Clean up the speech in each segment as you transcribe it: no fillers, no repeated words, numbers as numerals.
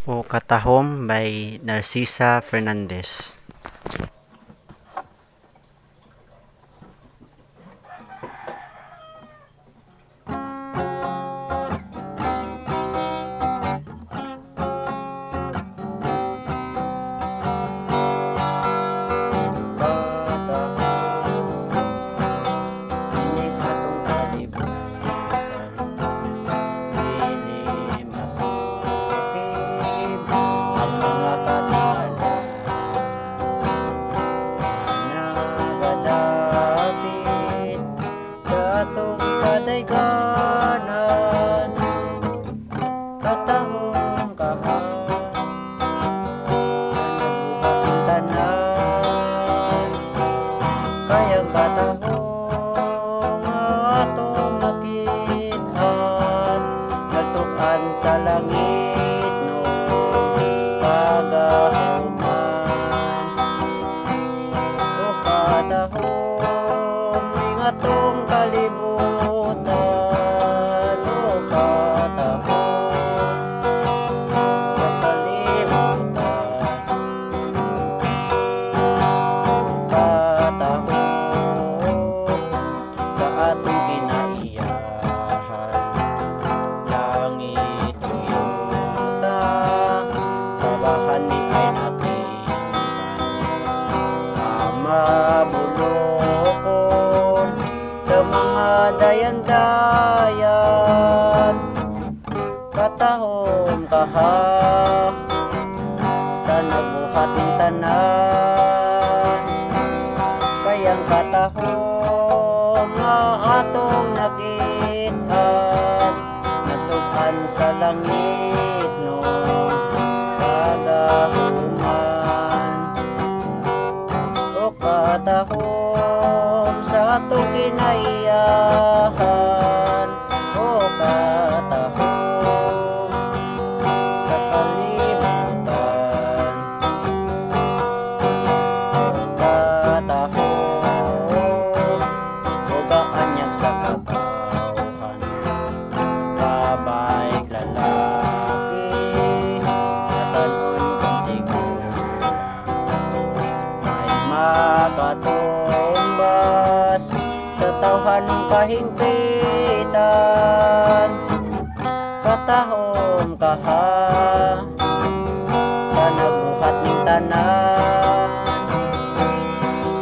O Katahom by Narcisa Fernandez. Katahom kaha sa nabuhating tanan, kayang katahom atong nakithan, natukan sa langit no pagahuman. O katahom ning atong kalibutan, o katahom sa atong kinaiyahan, langit o yuta, sa bahan ni ay natin mabulokon sa mga dayan-dayan. Katahom kaha sa nabuhating tanan, kayang katahom nga atong nakithan, natukan sa langit no pagahuman. O katahom sa atong kinaiyahan, o katahom sa kalibutan. Katahom o kaanyag sa katawhan, babae lalaki, natanon kuntingan, ay makatumbas sa tawhan kahingpitan. Katahom kaha sa nabuhat ning tanan,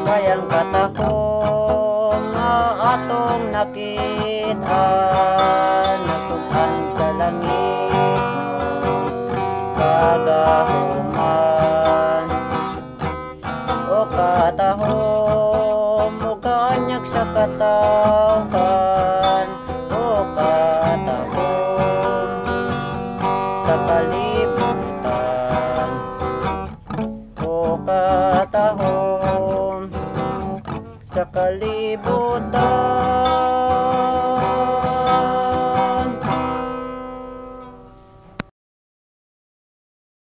kayang katahom nga atong nakithan, natukan sa langit no pagahuman. O katahom o kaanyag sa katawhan, o katahom sa kalibutan. O katahom sa kalibutan.